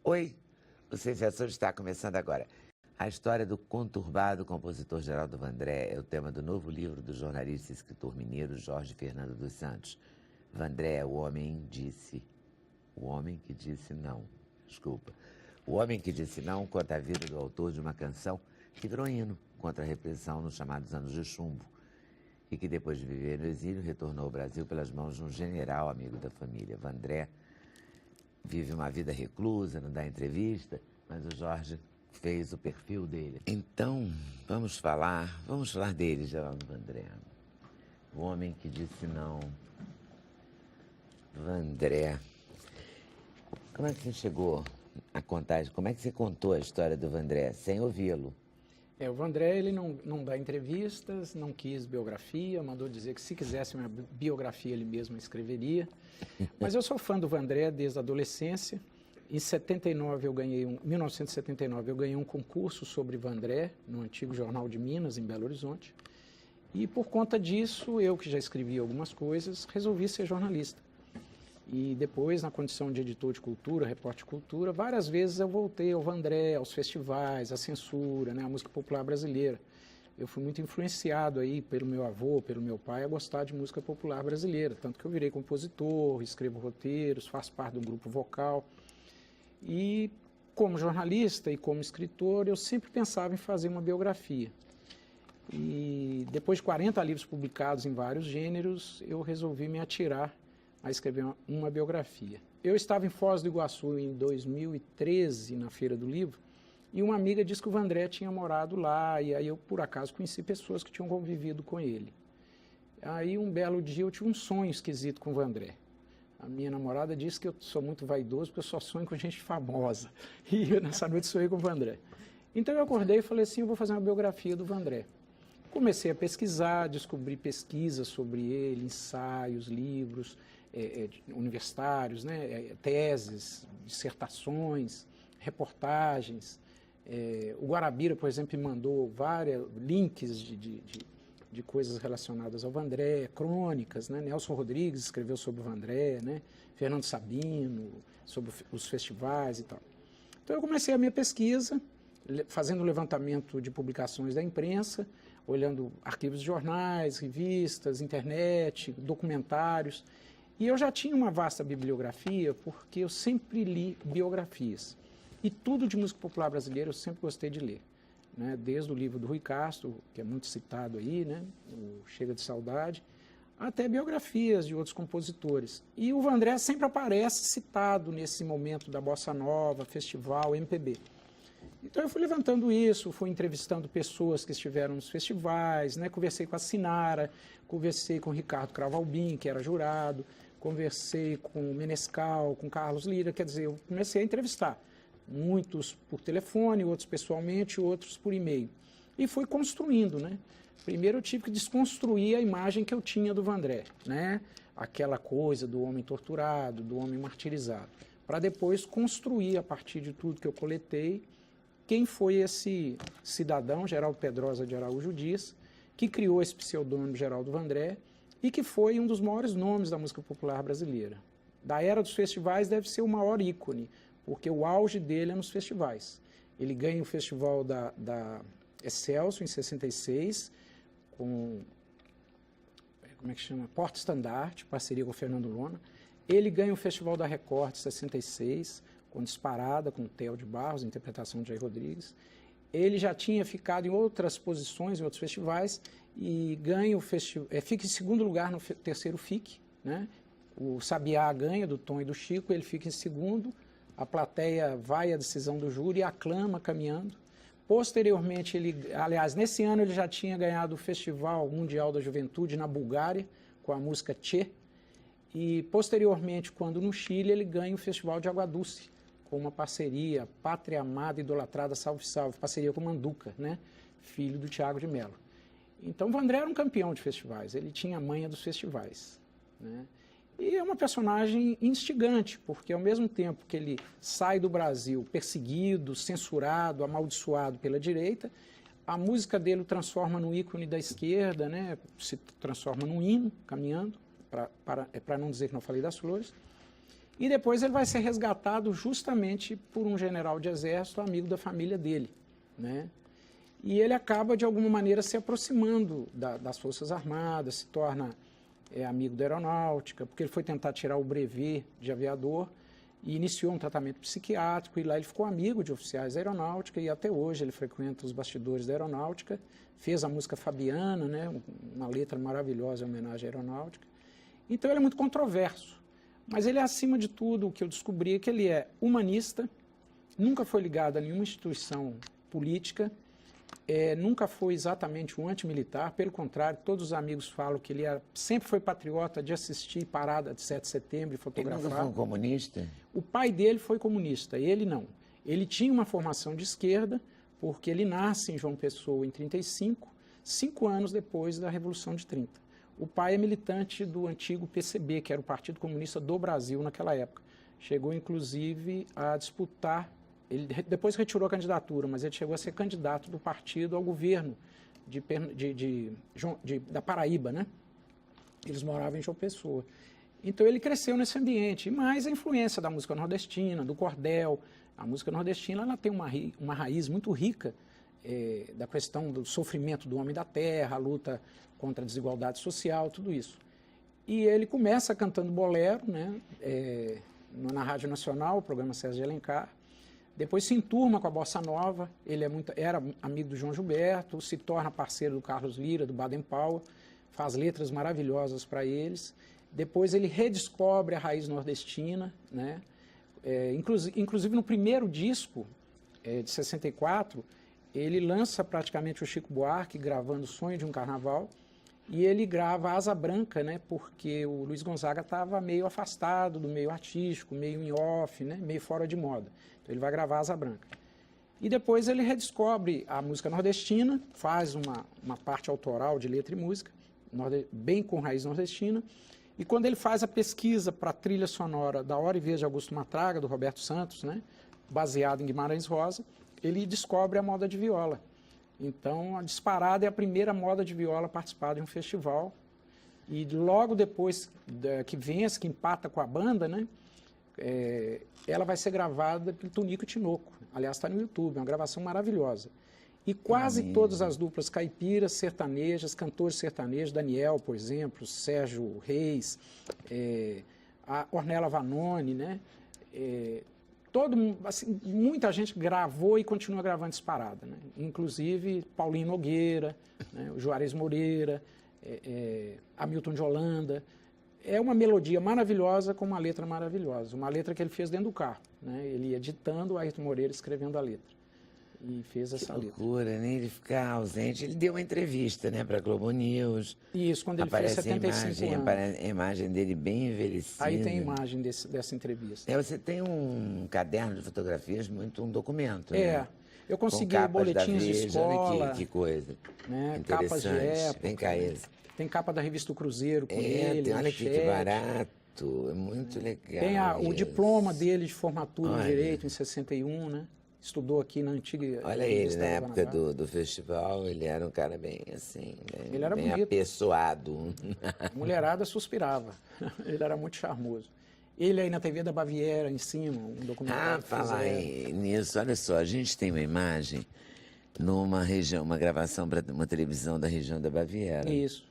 Oi, o Sem Censura está começando agora. A história do conturbado compositor Geraldo Vandré é o tema do novo livro do jornalista e escritor mineiro Jorge Fernando dos Santos. Vandré, o homem que disse não. Desculpa. O homem que disse não conta a vida do autor de uma canção que virou hino contra a repressão nos chamados anos de chumbo e que depois de viver no exílio retornou ao Brasil pelas mãos de um general amigo da família. Vandré vive uma vida reclusa, não dá entrevista, mas o Jorge fez o perfil dele. Então, vamos falar dele, Geraldo Vandré. O homem que disse não. Vandré. Como é que você chegou a contar, como é que você contou a história do Vandré sem ouvi-lo? O Vandré, ele não dá entrevistas, não quis biografia, mandou dizer que se quisesse uma biografia ele mesmo escreveria. Mas eu sou fã do Vandré desde a adolescência. Em 1979 eu ganhei um concurso sobre Vandré no antigo Jornal de Minas, em Belo Horizonte. E por conta disso, eu que já escrevi algumas coisas, resolvi ser jornalista. E depois, na condição de editor de cultura, repórter de cultura, várias vezes eu voltei ao Vandré, aos festivais, à censura, né, à música popular brasileira. Eu fui muito influenciado aí pelo meu avô, pelo meu pai, a gostar de música popular brasileira. Tanto que eu virei compositor, escrevo roteiros, faço parte do grupo vocal. E como jornalista e como escritor, eu sempre pensava em fazer uma biografia. E depois de 40 livros publicados em vários gêneros, eu resolvi me atirar a escrever uma biografia. Eu estava em Foz do Iguaçu em 2013, na Feira do Livro, e uma amiga disse que o Vandré tinha morado lá, e aí eu, por acaso, conheci pessoas que tinham convivido com ele. Aí, um belo dia, eu tive um sonho esquisito com o Vandré. A minha namorada disse que eu sou muito vaidoso, porque eu só sonho com gente famosa. E eu, nessa noite, sonhei com o Vandré. Então, eu acordei e falei assim, eu vou fazer uma biografia do Vandré. Comecei a pesquisar, descobri pesquisas sobre ele, ensaios, livros universitários, né, teses, dissertações, reportagens. O Guarabira, por exemplo, me mandou vários links de coisas relacionadas ao Vandré, crônicas, né? Nelson Rodrigues escreveu sobre o Vandré, né? Fernando Sabino, sobre os festivais e tal. Então eu comecei a minha pesquisa, fazendo levantamento de publicações da imprensa, olhando arquivos de jornais, revistas, internet, documentários. E eu já tinha uma vasta bibliografia, porque eu sempre li biografias. E tudo de música popular brasileira eu sempre gostei de ler, né? Desde o livro do Rui Castro, que é muito citado aí, né? O Chega de Saudade, até biografias de outros compositores. E o Vandré sempre aparece citado nesse momento da Bossa Nova, festival, MPB. Então eu fui levantando isso, fui entrevistando pessoas que estiveram nos festivais, né? Conversei com a Sinara, conversei com o Ricardo Cravalbim, que era jurado, conversei com o Menescal, com o Carlos Lira, quer dizer, eu comecei a entrevistar. Muitos por telefone, outros pessoalmente, outros por e-mail. E fui construindo, né? Primeiro eu tive que desconstruir a imagem que eu tinha do Vandré, né? Aquela coisa do homem torturado, do homem martirizado. Para depois construir, a partir de tudo que eu coletei, quem foi esse cidadão, Geraldo Pedrosa de Araújo Dias, que criou esse pseudônimo Geraldo Vandré e que foi um dos maiores nomes da música popular brasileira. Da era dos festivais deve ser o maior ícone, porque o auge dele é nos festivais. Ele ganha o festival da Excelsior em 66, com, como é que chama? Porta Estandarte, parceria com o Fernando Lona. Ele ganha o festival da Record em 66, com Disparada, com o Theo de Barros, interpretação de Jair Rodrigues. Ele já tinha ficado em outras posições, em outros festivais, e ganha fica em segundo lugar no terceiro FIC, né? O Sabiá ganha, do Tom e do Chico, ele fica em segundo, a plateia vai à decisão do júri e aclama caminhando. Posteriormente, aliás, nesse ano ele já tinha ganhado o Festival Mundial da Juventude na Bulgária, com a música Tchê, e posteriormente, quando no Chile, ele ganha o Festival de Água Doce, com uma parceria, Pátria Amada, Idolatrada, Salve Salve, parceria com Manduca, né? Filho do Tiago de Mello. Então, o Vandré era um campeão de festivais, ele tinha a manha dos festivais, né? E é uma personagem instigante, porque ao mesmo tempo que ele sai do Brasil perseguido, censurado, amaldiçoado pela direita, a música dele o transforma no ícone da esquerda, né? Se transforma num hino, caminhando, para não dizer que não falei das flores. E depois ele vai ser resgatado justamente por um general de exército, amigo da família dele, né? E ele acaba, de alguma maneira, se aproximando das Forças Armadas, se torna amigo da aeronáutica, porque ele foi tentar tirar o brevet de aviador e iniciou um tratamento psiquiátrico, e lá ele ficou amigo de oficiais da aeronáutica, e até hoje ele frequenta os bastidores da aeronáutica, fez a música Fabiana, né, uma letra maravilhosa em homenagem à aeronáutica. Então ele é muito controverso, mas ele é, acima de tudo, o que eu descobri é que ele é humanista, nunca foi ligado a nenhuma instituição política, nunca foi exatamente um antimilitar, pelo contrário, todos os amigos falam que ele sempre foi patriota de assistir parada de 7 de setembro e fotografar. Ele nunca foi um comunista? O pai dele foi comunista, ele não. Ele tinha uma formação de esquerda, porque ele nasce em João Pessoa em 35, 5 anos depois da Revolução de 30. O pai é militante do antigo PCB, que era o Partido Comunista do Brasil naquela época. Chegou, inclusive, a disputar. Ele depois retirou a candidatura, mas ele chegou a ser candidato do partido ao governo da Paraíba, né? Eles moravam em João Pessoa. Então ele cresceu nesse ambiente, mais a influência da música nordestina, do cordel. A música nordestina ela tem uma raiz muito rica da questão do sofrimento do homem da terra, a luta contra a desigualdade social, tudo isso. E ele começa cantando bolero, né? Na Rádio Nacional, o programa César de Alencar. Depois se enturma com a Bossa Nova, ele era amigo do João Gilberto, se torna parceiro do Carlos Lyra, do Baden Powell, faz letras maravilhosas para eles. Depois ele redescobre a raiz nordestina, né? Inclusive no primeiro disco, de 64, ele lança praticamente o Chico Buarque gravando Sonho de um Carnaval, e ele grava Asa Branca, né? Porque o Luiz Gonzaga estava meio afastado do meio artístico, meio em off, né? Meio fora de moda. Então ele vai gravar Asa Branca. E depois ele redescobre a música nordestina, faz uma parte autoral de letra e música, bem com raiz nordestina. E quando ele faz a pesquisa para a trilha sonora da Hora e Vez de Augusto Matraga, do Roberto Santos, né? Baseado em Guimarães Rosa, ele descobre a moda de viola. Então, a Disparada é a primeira moda de viola participada em um festival. E logo depois que vence, que empata com a banda, né? Ela vai ser gravada pelo Tonico Tinoco. Aliás, está no YouTube, é uma gravação maravilhosa. E quase todas as duplas caipiras, sertanejas, cantores sertanejos, Daniel, por exemplo, Sérgio Reis, a Ornella Vanoni, né? Assim, muita gente gravou e continua gravando Disparada, né? Inclusive Paulinho Nogueira, né? O Juarez Moreira, Hamilton de Holanda. É uma melodia maravilhosa com uma letra maravilhosa. Uma letra que ele fez dentro do carro, né? Ele ia ditando, o Ayrton Moreira escrevendo a letra. E fez essa letra. Que loucura, né? Ele ficar ausente. Ele deu uma entrevista, né, para a Globo News. Isso, quando ele fez 75 anos. Aparece a imagem dele bem envelhecida. Aí tem a imagem dessa entrevista. Você tem um caderno de fotografias, um documento, né? Eu consegui boletins de escola. Olha que coisa. Né, capas de época. Vem cá, esse. Tem capa da revista O Cruzeiro com ele. Olha que barato. É muito legal. Tem o diploma dele de formatura em Direito em 61, né? Estudou aqui na antiga... Olha ele, na época do festival, ele era um cara bem assim, ele era bem bonito. apessoado. A mulherada suspirava. Ele era muito charmoso. Ele aí na TV da Baviera, em cima, um documentário. Falar nisso, olha só, a gente tem uma imagem numa região, uma gravação para uma televisão da região da Baviera. Isso.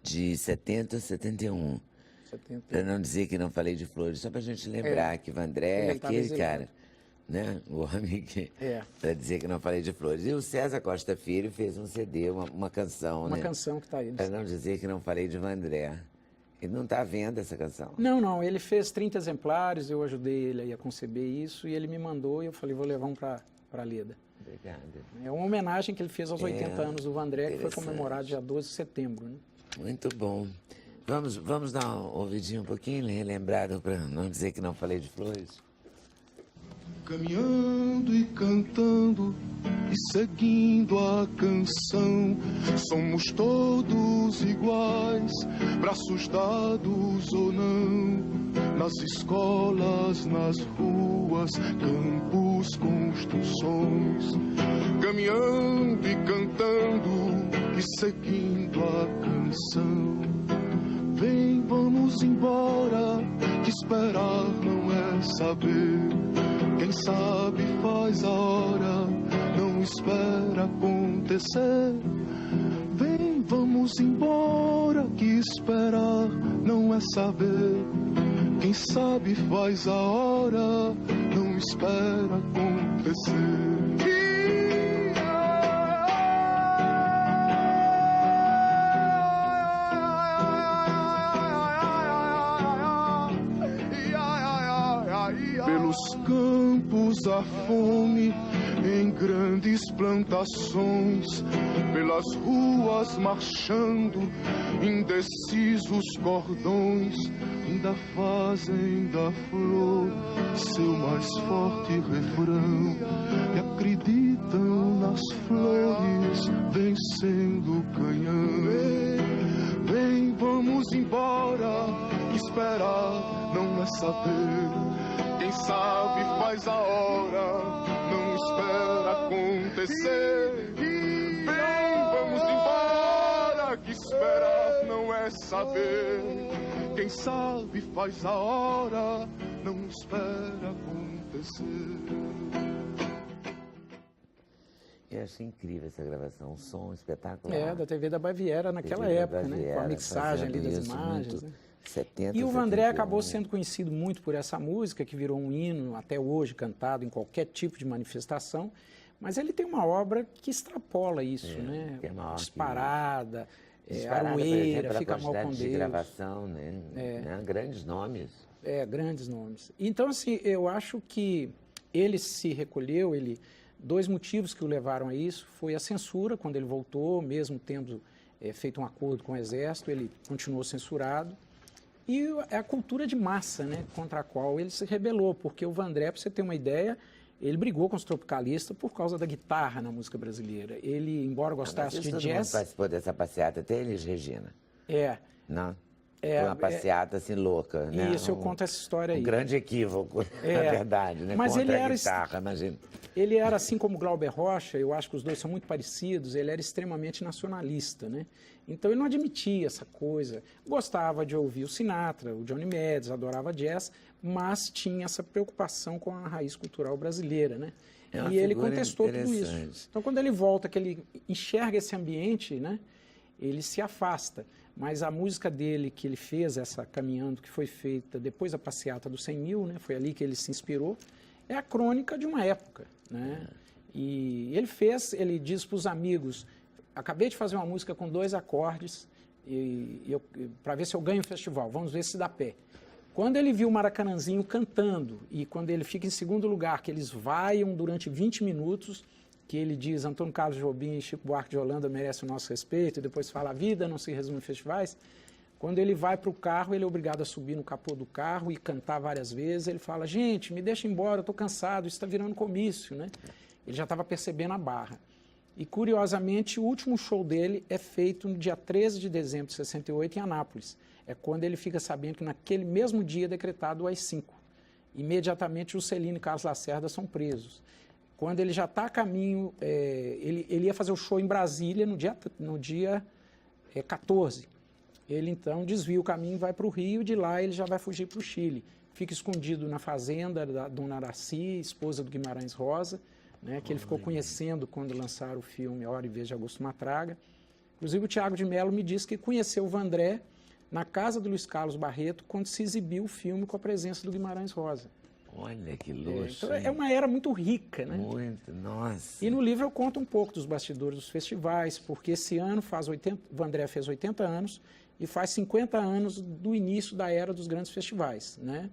De 70 a 71. Para não dizer que não falei de Flores, só para a gente lembrar que Vandré é aquele cara... Né? O homem que... Para dizer que não falei de Flores. E o César Costa Filho fez um CD, uma canção, Uma canção que está aí. Para não dizer que não falei de Vandré. Ele não está à venda essa canção? Não. Ele fez 30 exemplares, eu ajudei ele a conceber isso, e ele me mandou e eu falei, vou levar um para a Leda. Obrigado. É uma homenagem que ele fez aos 80 anos do Vandré, que foi comemorado dia 12 de setembro. Né? Muito bom. Vamos dar um ouvidinho um pouquinho, relembrado, para não dizer que não falei de Flores? Caminhando e cantando e seguindo a canção, somos todos iguais, braços dados ou não, nas escolas, nas ruas, campos, construções. Caminhando e cantando e seguindo a canção, vem, vamos embora, que esperar não vai saber. Quem sabe faz a hora, não espera acontecer. Vem, vamos embora, que esperar não é saber. Quem sabe faz a hora, não espera acontecer. Pelos campos a fome, em grandes plantações, pelas ruas marchando, indecisos cordões, ainda fazem da flor seu mais forte refrão, e acreditam nas flores vencendo o canhão. Vem, vamos embora, esperar não é saber. Quem sabe faz a hora, não espera acontecer. Vem, vamos embora, que esperar não é saber. Quem sabe faz a hora, não espera acontecer. Eu achei incrível essa gravação, um som espetacular. É, da TV da Baviera naquela época, né? Com a mixagem ali das imagens, né? 70, e o Vandré 71. acabou sendo conhecido muito por essa música, que virou um hino até hoje, cantado em qualquer tipo de manifestação, mas ele tem uma obra que extrapola isso, né? Que é maior Disparada, Disparada, Aroeira, por exemplo, Fica a Mal com quantidade de Deus. gravação, né? Grandes nomes. Grandes nomes. Então, assim, eu acho que ele se recolheu, dois motivos que o levaram a isso, foi a censura, quando ele voltou, mesmo tendo feito um acordo com o Exército, ele continuou censurado, e a cultura de massa, né, contra a qual ele se rebelou, porque o Vandré, para você ter uma ideia, ele brigou com os tropicalistas por causa da guitarra na música brasileira. Ele, embora gostasse de todo jazz... mundo participou dessa passeata, até eles, Regina. Não? Foi uma passeata assim louca, né? Isso, eu conto essa história aí. Um grande equívoco, na verdade, né? Mas contra ele era a guitarra, imagina. Ele era, assim como Glauber Rocha, eu acho que os dois são muito parecidos, ele era extremamente nacionalista, né? Então ele não admitia essa coisa. Gostava de ouvir o Sinatra, o Johnny Méndez, adorava jazz, mas tinha essa preocupação com a raiz cultural brasileira, né? E ele contestou tudo isso. Então quando ele volta, que ele enxerga esse ambiente, né? Ele se afasta. Mas a música dele que ele fez, essa Caminhando, que foi feita depois da passeata dos 100 mil, né? Foi ali que ele se inspirou, é a crônica de uma época, né? E ele diz para os amigos, acabei de fazer uma música com 2 acordes para ver se eu ganho o festival, vamos ver se dá pé. Quando ele viu o Maracanãzinho cantando e quando ele fica em segundo lugar, que eles vaiam durante 20 minutos, que ele diz Antônio Carlos Jobim e Chico Buarque de Holanda merecem o nosso respeito, e depois fala a vida não se resume em festivais. Quando ele vai para o carro, ele é obrigado a subir no capô do carro e cantar várias vezes. Ele fala, gente, me deixa embora, eu estou cansado, isso está virando comício, né? Ele já estava percebendo a barra. E, curiosamente, o último show dele é feito no dia 13 de dezembro de 68, em Anápolis. É quando ele fica sabendo que naquele mesmo dia é decretado o AI-5. Imediatamente, Juscelino e Carlos Lacerda são presos. Quando ele já está a caminho, ele ia fazer o show em Brasília no dia 14. Ele, então, desvia o caminho e vai para o Rio, e de lá ele já vai fugir para o Chile. Fica escondido na fazenda da Dona Araci, esposa do Guimarães Rosa, né, que ele ficou conhecendo quando lançaram o filme Hora e Vez de Augusto Matraga. Inclusive, o Tiago de Mello me disse que conheceu o Vandré na casa do Luiz Carlos Barreto, quando se exibiu o filme com a presença do Guimarães Rosa. Olha que luxo. Então, é uma era muito rica, né? Muito, nossa. E no livro eu conto um pouco dos bastidores dos festivais, porque esse ano o Vandré fez 80 anos e faz 50 anos do início da era dos grandes festivais, né?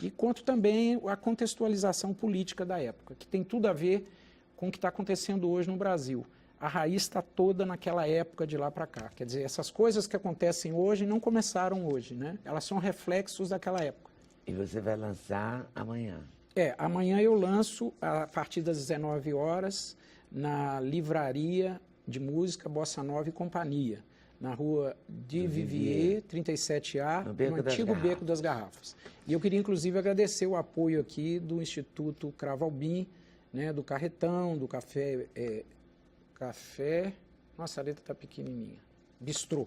E conto também a contextualização política da época, que tem tudo a ver com o que está acontecendo hoje no Brasil. A raiz está toda naquela época de lá para cá. Quer dizer, essas coisas que acontecem hoje não começaram hoje, né? Elas são reflexos daquela época. E você vai lançar amanhã? Amanhã eu lanço, a partir das 19 horas, na Livraria de Música Bossa Nova e Companhia, na rua de Vivier, 37A, no antigo Beco das Garrafas. E eu queria, inclusive, agradecer o apoio aqui do Instituto Cravo Albim, né, do Carretão, do Café... Nossa, a letra está pequenininha. Bistrô.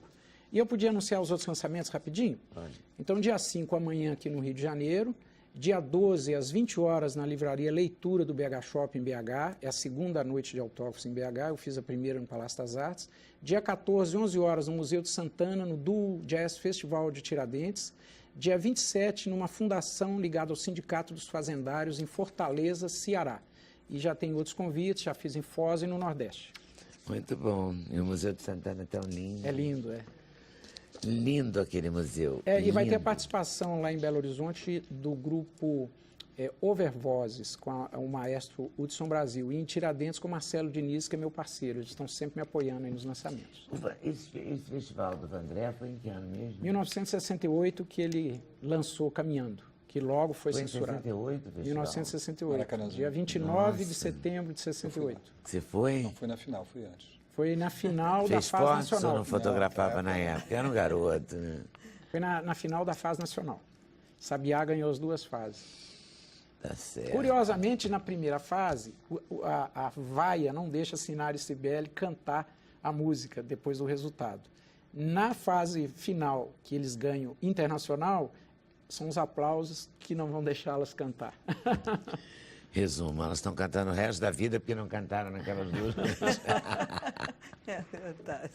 E eu podia anunciar os outros lançamentos rapidinho? Pode. Então, dia 5, amanhã, aqui no Rio de Janeiro. Dia 12, às 20 horas, na livraria Leitura do BH Shopping em BH. É a segunda noite de autógrafos em BH. Eu fiz a primeira no Palácio das Artes. Dia 14, 11 horas, no Museu de Santana, no Duo Jazz Festival de Tiradentes. Dia 27, numa fundação ligada ao Sindicato dos Fazendários em Fortaleza, Ceará. E já tem outros convites, já fiz em Foz e no Nordeste. Muito bom. E o Museu de Santana é tão lindo. É lindo, é. Lindo aquele museu. E vai ter a Lindo. participação lá em Belo Horizonte do grupo Overvozes, com o maestro Hudson Brasil, e em Tiradentes com Marcelo Diniz, que é meu parceiro. Eles estão sempre me apoiando aí nos lançamentos. Esse festival do Vandré foi em que ano mesmo? 1968, que ele lançou Caminhando, que logo foi Foi em censurado. 68 o festival? 1968, Maracanãzinho. dia 29 de Nossa. setembro de 68. Você foi? Não fui na final, fui antes. Foi na final da Fez fase fotos ou nacional. não fotografava na época? Era um garoto, né? Foi na final da fase nacional. Sabiá ganhou as duas fases. Tá certo. Curiosamente, na primeira fase, a vaia não deixa Sinara e Cibele cantar a música depois do resultado. Na fase final, que eles ganham internacional, são os aplausos que não vão deixá-las cantar. Resumo, elas estão cantando o resto da vida porque não cantaram naquelas duas. É verdade.